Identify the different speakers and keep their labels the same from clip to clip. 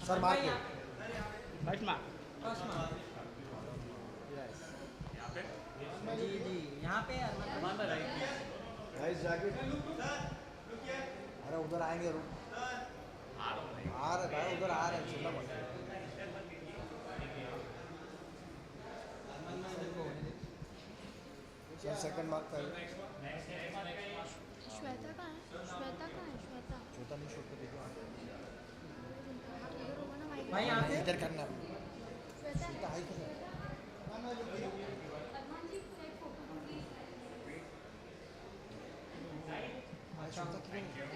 Speaker 1: Sir mark लो।
Speaker 2: First mark.
Speaker 3: First mark.
Speaker 1: Yes.
Speaker 3: जी जी, यहाँ पे अरमान भाई राइट।
Speaker 1: Nice jacket. अरे उधर आएंगे रुक। आ रहे भाई, उधर आ रहे हैं, चिल्ला मत। सर को होने दे। सर सेकंड मार्क का है।
Speaker 4: श्वेता कहाँ है? श्वेता कहाँ है? श्वेता
Speaker 1: छोटा नहीं शूट को देखो।
Speaker 4: उधर होगा ना माइक।
Speaker 3: भाई यहाँ पे
Speaker 1: इधर करना।
Speaker 4: श्वेता है।
Speaker 1: सीधा हाई करो।
Speaker 4: अरमान जी पूरा एक फोटो दूंगी।
Speaker 1: भाई श्वेता क्यों?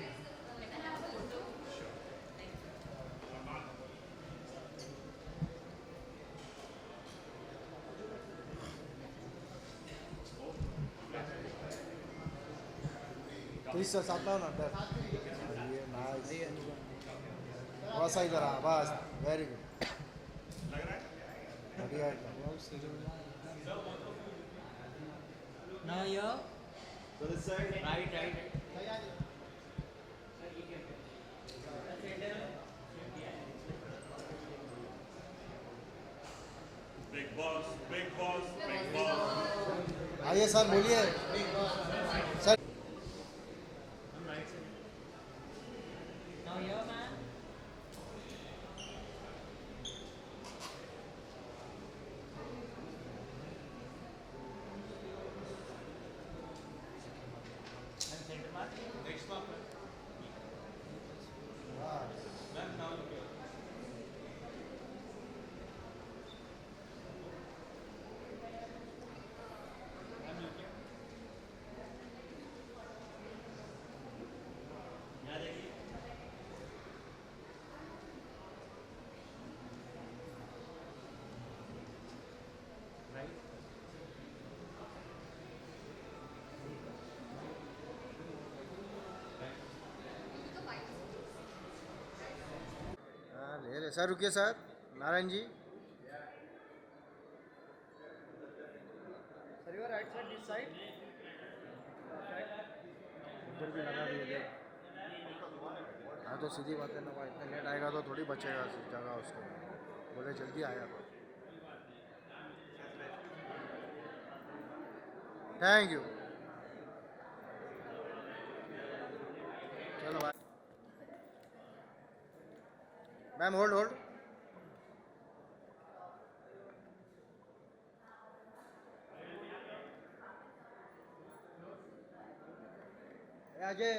Speaker 1: प्लीज सर साथ में आओ ना डर। ये नाइस। थोड़ा सा इधर आ बस। Very good. बढ़िया एकदम।
Speaker 3: ना yo right right.
Speaker 5: Big boss, big boss, big boss.
Speaker 1: आइए सर बोलिए। सर
Speaker 3: ना यो मैन।
Speaker 1: ले ले सर, रुकिए sir. Narayan ji
Speaker 2: sir your right side this side.
Speaker 1: उधर भी लगा दिए देख। हाँ तो सीधी बात है ना भाई, इतना लेट आएगा तो थोड़ी बचेगा जगह उसको। बोले जल्दी आया तो। Thank you. चलो भाई। Ma'am hold hold. Ajay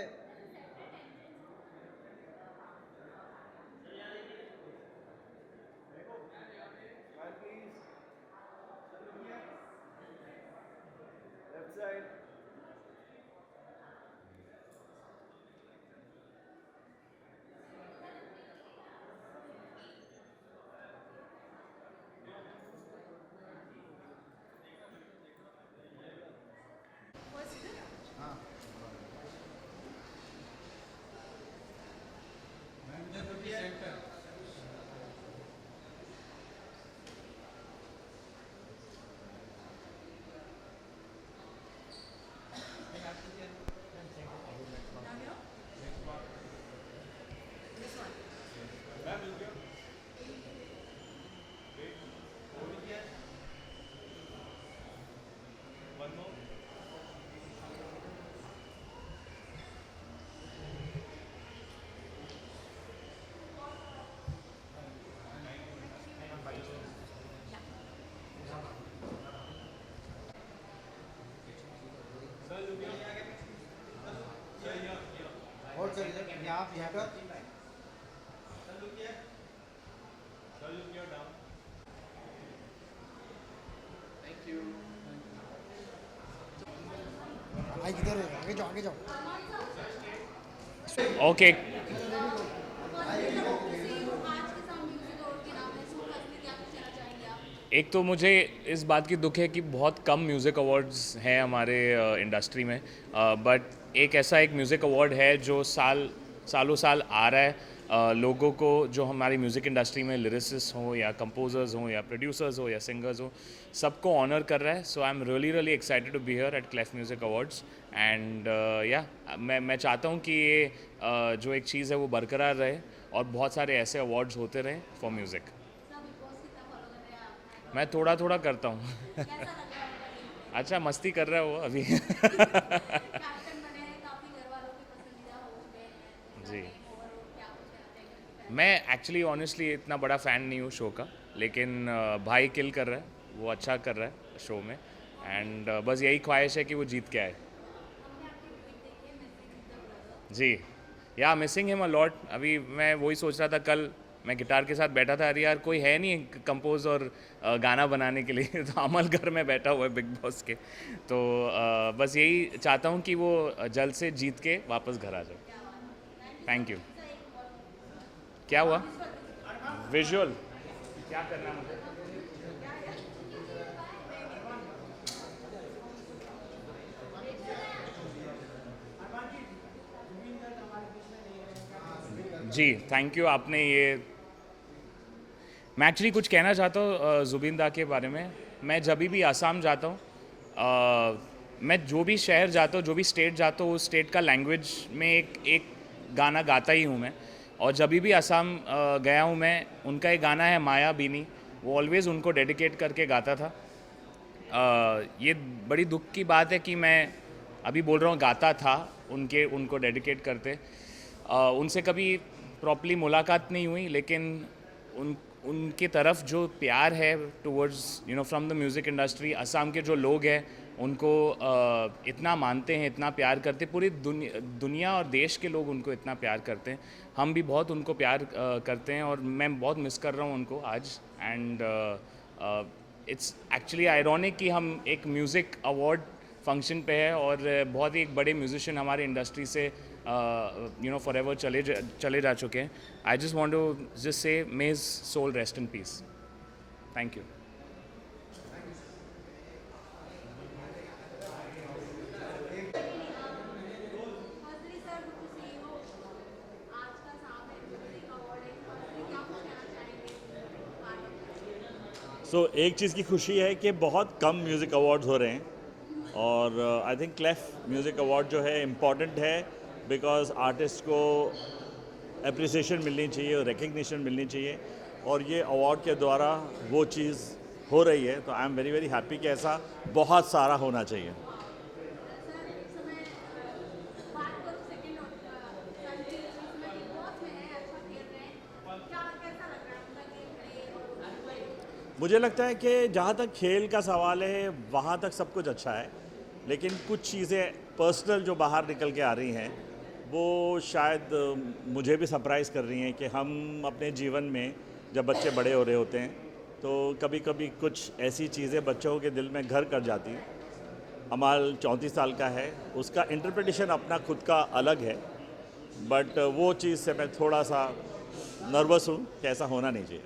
Speaker 1: hold कर इधर यहाँ पर। भाई किधर है? आगे जाओ आगे जाओ।
Speaker 6: ओके। एक तो मुझे इस बात की दुख है कि बहुत कम म्यूज़िक अवार्ड्स हैं हमारे इंडस्ट्री में, बट एक ऐसा एक म्यूज़िक अवार्ड है जो सालों साल आ रहा है। लोगों को, जो हमारी म्यूज़िक इंडस्ट्री में लिरिसिस्ट हो या कंपोजर्स हो या प्रोड्यूसर्स हो या सिंगर्स हो, सबको ऑनर कर रहा है। So I am really excited to be here at Clef music awards. And या मैं चाहता हूँ कि ये जो एक चीज़ है वो बरकरार रहे और बहुत सारे ऐसे अवार्ड्स होते रहें फॉर म्यूज़िक। मैं थोड़ा थोड़ा करता हूँ। अच्छा, मस्ती कर रहा है वो अभी। जी, मैं एक्चुअली ऑनेस्टली इतना बड़ा फ़ैन नहीं हूँ शो का, लेकिन भाई किल कर रहा है, वो अच्छा कर रहा है शो में, एंड बस यही ख्वाहिश है कि वो जीत के आए। जी, या मिसिंग हिम अ लॉट। अभी मैं वही सोच रहा था, कल मैं गिटार के साथ बैठा था, अरे यार कोई है नहीं कंपोज और गाना बनाने के लिए। तो अमल घर में बैठा हुआ है बिग बॉस के, तो बस यही चाहता हूँ कि वो जल्द से जीत के वापस घर आ जाए। Thank you. क्या हुआ? विजुअल क्या करना है मुझे? जी, थैंक यू। आपने ये, मैं एक्चुअली कुछ कहना चाहता हूँ जुबिन दा के बारे में। मैं जब भी असम जाता हूँ, मैं जो भी शहर जाता हूँ, जो भी स्टेट जाता हूँ, उस स्टेट का लैंग्वेज में एक गाना गाता ही हूँ मैं। और जब भी असम गया हूँ मैं, उनका एक गाना है माया बीनी, वो ऑलवेज़ उनको डेडिकेट करके गाता था। ये बड़ी दुख की बात है कि मैं अभी बोल रहा हूँ गाता था, उनको डेडिकेट करते। उनसे कभी प्रॉपरली मुलाकात नहीं हुई, लेकिन उनके तरफ जो प्यार है towards from the music industry, Assam के जो लोग हैं उनको इतना मानते हैं, इतना प्यार करते, पूरी दुनिया और देश के लोग उनको इतना प्यार करते हैं। हम भी बहुत उनको प्यार करते हैं, और मैं बहुत मिस कर रहा हूँ उनको आज। एंड इट्स एक्चुअली आयरॉनिक कि हम एक म्यूज़िक अवार्ड फंक्शन पे है, और बहुत ही एक बड़े म्यूजिशियन हमारे इंडस्ट्री से फॉर एवर चले जा चुके हैं। I just want to just say may his soul rest in peace. Thank you.
Speaker 7: एक चीज़ की खुशी है कि बहुत कम म्यूज़िक अवार्ड्स हो रहे हैं, और आई थिंक क्लेफ म्यूज़िक अवार्ड जो है इम्पॉर्टेंट है, बिकॉज आर्टिस्ट को एप्रिसिएशन मिलनी चाहिए और रिकग्निशन मिलनी चाहिए, और ये अवार्ड के द्वारा वो चीज़ हो रही है। तो I am very very happy कि ऐसा बहुत सारा होना चाहिए। मुझे लगता है कि जहाँ तक खेल का सवाल है वहाँ तक सब कुछ अच्छा है, लेकिन कुछ चीज़ें पर्सनल जो बाहर निकल के आ रही हैं वो शायद मुझे भी सरप्राइज़ कर रही हैं कि हम अपने जीवन में जब बच्चे बड़े हो रहे होते हैं तो कभी कभी कुछ ऐसी चीज़ें बच्चों के दिल में घर कर जाती हैं। अमाल 34 साल का है, उसका इंटरप्रिटेशन अपना खुद का अलग है, बट वो चीज़ से मैं थोड़ा सा नर्वस हूँ कि ऐसा होना नहीं चाहिए।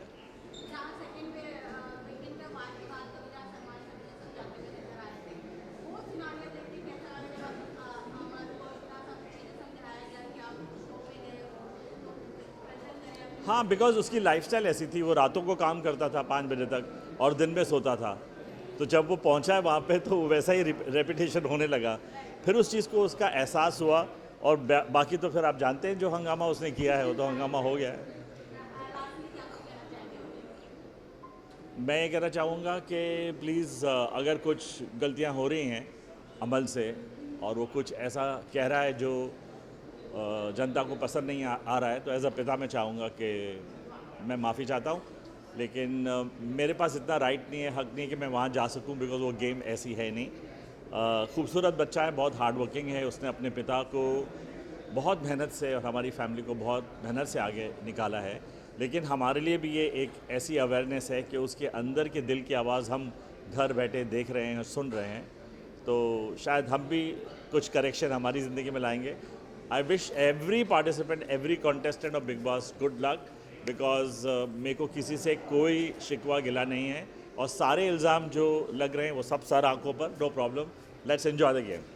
Speaker 7: हाँ, बिकॉज उसकी लाइफस्टाइल ऐसी थी, वो रातों को काम करता था 5 बजे तक और दिन में सोता था। तो जब वो पहुंचा है वहाँ पे तो वैसा ही रेपिटेशन होने लगा। फिर उस चीज़ को उसका एहसास हुआ, और बाकी तो फिर आप जानते हैं जो हंगामा उसने किया है वो तो हंगामा हो गया है। मैं ये कहना चाहूँगा कि प्लीज़ अगर कुछ गलतियाँ हो रही हैं अमल से, और वो कुछ ऐसा कह रहा है जो जनता को पसंद नहीं आ रहा है, तो एज अ पिता मैं चाहूँगा कि मैं माफ़ी चाहता हूँ, लेकिन मेरे पास इतना राइट नहीं है, हक नहीं है कि मैं वहाँ जा सकूँ, बिकॉज वो गेम ऐसी है नहीं। खूबसूरत बच्चा है, बहुत हार्ड वर्किंग है, उसने अपने पिता को बहुत मेहनत से और हमारी फैमिली को बहुत मेहनत से आगे निकाला है। लेकिन हमारे लिए भी ये एक ऐसी अवेयरनेस है कि उसके अंदर के दिल की आवाज़ हम घर बैठे देख रहे हैं, सुन रहे हैं, तो शायद हम भी कुछ करेक्शन हमारी ज़िंदगी में लाएंगे। I wish every participant, every contestant of big boss good luck, because मेरे को किसी से कोई शिकवा गिला नहीं है, और सारे इल्ज़ाम जो लग रहे हैं वो सब सर आंखों पर, no problem, let's enjoy the game.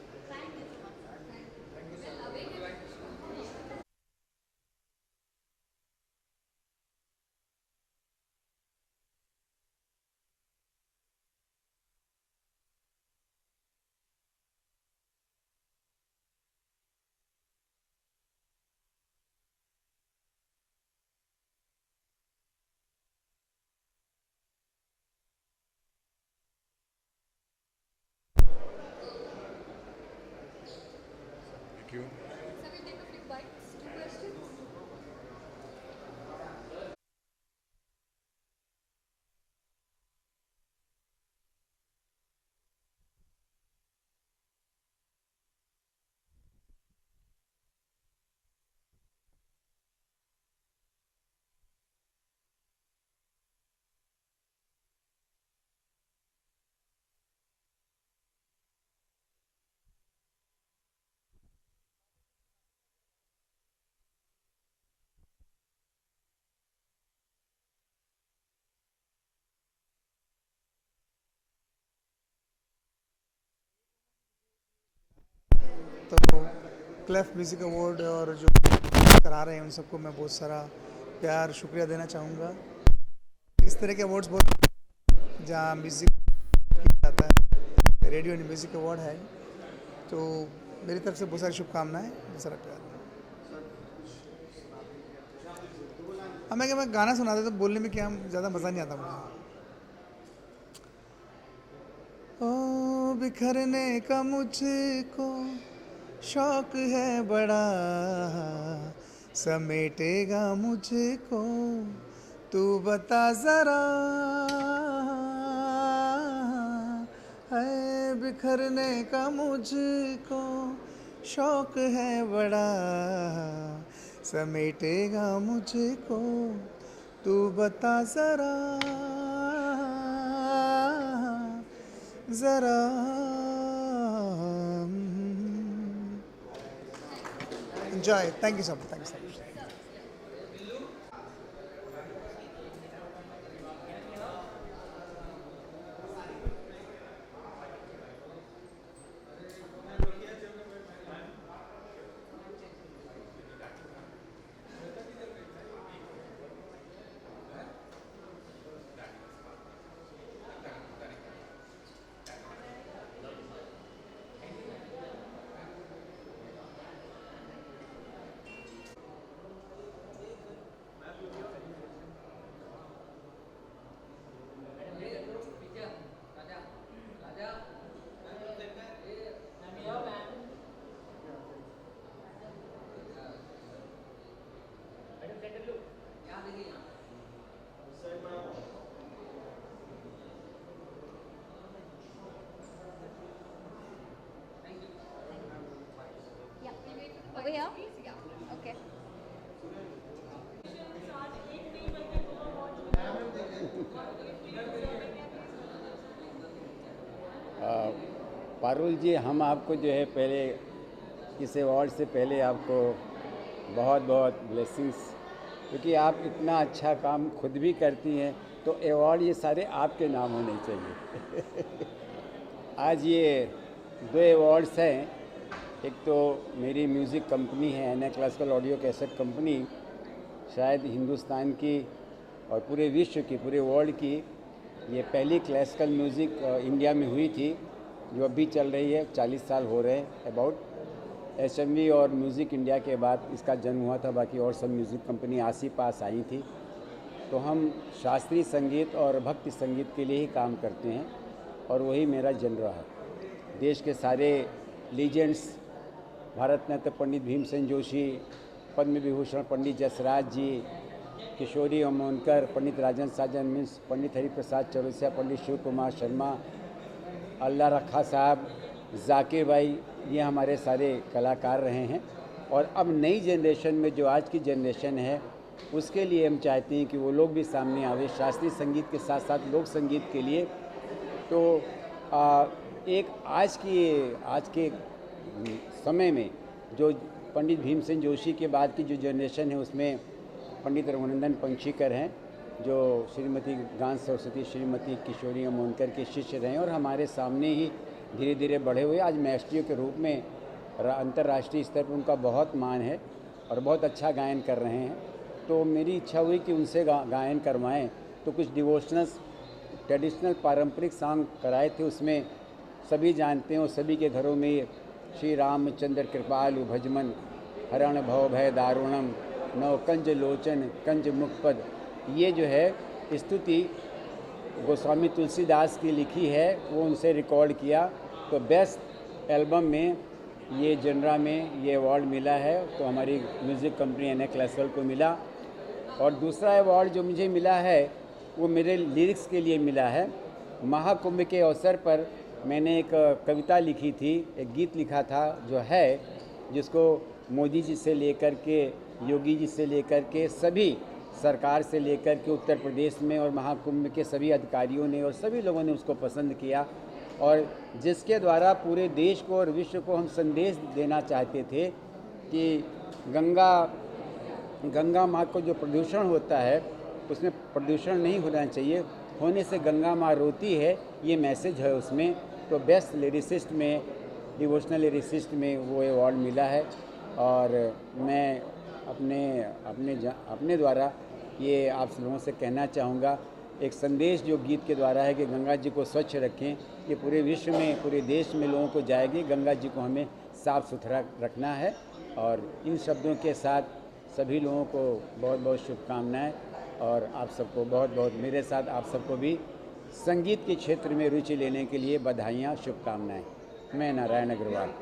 Speaker 8: तो क्लेफ म्यूज़िक अवार्ड और जो करा रहे हैं उन सबको मैं बहुत सारा प्यार शुक्रिया देना चाहूँगा। इस तरह के अवार्ड्स बहुत जहाँ म्यूज़िक किया जाता है, रेडियो एंड म्यूज़िक अवार्ड है, तो मेरी तरफ से बहुत सारी शुभकामनाएं, बहुत सारा प्यार। हमें मैं गाना सुनाता तो बोलने में क्या ज़्यादा मज़ा नहीं आता मुझे। ओ बिखरने का मुझको शौक है बड़ा, समेटेगा मुझको तू बता ज़रा, है बिखरने का मुझको शौक है बड़ा, समेटेगा मुझको तू बता ज़रा ज़रा। Enjoy, thank you so much, thank you so much.
Speaker 4: Over here? Okay.
Speaker 9: Parul ji, हम आपको जो है पहले इस अवार्ड से पहले आपको बहुत बहुत ब्लेसिंग्स, क्योंकि आप इतना अच्छा काम खुद भी करती हैं, तो अवार्ड ये सारे आपके नाम होने चाहिए। आज ये 2 अवार्ड्स हैं, एक तो मेरी म्यूज़िक कंपनी है एना क्लासिकल ऑडियो कैसेट कंपनी, शायद हिंदुस्तान की और पूरे विश्व की, पूरे वर्ल्ड की ये पहली क्लासिकल म्यूज़िक इंडिया में हुई थी, जो अभी चल रही है। 40 साल हो रहे हैं अबाउट। HMV और म्यूज़िक इंडिया के बाद इसका जन्म हुआ था, बाकी और सब म्यूज़िक कंपनी आसी पास आई थी। तो हम शास्त्रीय संगीत और भक्ति संगीत के लिए ही काम करते हैं और वही मेरा जनरा है। देश के सारे लीजेंड्स, भारत रत्न पंडित भीमसेन जोशी, पद्म विभूषण पंडित जसराज जी, किशोरी अमोनकर, पंडित राजन साजन मिस, पंडित हरिप्रसाद चौरसिया, पंडित शिव कुमार शर्मा, अल्लाह रखा साहब, जाकिर भाई, ये हमारे सारे कलाकार रहे हैं। और अब नई जनरेशन में जो आज की जनरेशन है, उसके लिए हम चाहते हैं कि वो लोग भी सामने आवे शास्त्रीय संगीत के साथ साथ लोक संगीत के लिए। तो एक आज के समय में जो पंडित भीमसेन जोशी के बाद की जो जनरेशन है, उसमें पंडित रघुनंदन पंक्षीकर हैं, जो श्रीमती गान सरस्वती, श्रीमती किशोरी अमोनकर के शिष्य रहे और हमारे सामने ही धीरे धीरे बढ़े हुए आज मैस्ट्रियो के रूप में अंतर्राष्ट्रीय स्तर पर उनका बहुत मान है और बहुत अच्छा गायन कर रहे हैं। तो मेरी इच्छा हुई कि उनसे गायन करवाएं, तो कुछ डिवोशनल्स ट्रेडिशनल पारंपरिक सॉन्ग कराए थे। उसमें सभी जानते हैं और सभी के घरों में श्री रामचंद्र कृपालु भजमन, हरण भव भय दारुणम, नव कंज लोचन कंज मुखपद, ये जो है स्तुति गोस्वामी तुलसीदास की लिखी है, वो उनसे रिकॉर्ड किया। तो बेस्ट एल्बम में ये जनरा में ये अवार्ड मिला है, तो हमारी म्यूज़िक कंपनी एना क्लासिकल को मिला। और दूसरा अवार्ड जो मुझे मिला है वो मेरे लिरिक्स के लिए मिला है। महाकुंभ के अवसर पर मैंने एक कविता लिखी थी, एक गीत लिखा था जो है, जिसको मोदी जी से लेकर के योगी जी से लेकर के सभी सरकार से लेकर के उत्तर प्रदेश में और महाकुंभ के सभी अधिकारियों ने और सभी लोगों ने उसको पसंद किया, और जिसके द्वारा पूरे देश को और विश्व को हम संदेश देना चाहते थे कि गंगा माँ को जो प्रदूषण होता है उसमें प्रदूषण नहीं होना चाहिए, होने से गंगा माँ रोती है, ये मैसेज है उसमें। तो बेस्ट लिरिसिस्ट में डिवोशनल लिरिसिस्ट में वो अवार्ड मिला है। और मैं अपने द्वारा ये आप लोगों से कहना चाहूँगा, एक संदेश जो गीत के द्वारा है कि गंगा जी को स्वच्छ रखें, ये पूरे विश्व में, पूरे देश में लोगों को जाएगी। गंगा जी को हमें साफ़ सुथरा रखना है। और इन शब्दों के साथ सभी लोगों को बहुत बहुत शुभकामनाएं, और आप सबको बहुत बहुत मेरे साथ आप सबको भी संगीत के क्षेत्र में रुचि लेने के लिए बधाइयाँ, शुभकामनाएं। मैं नारायण अग्रवाल।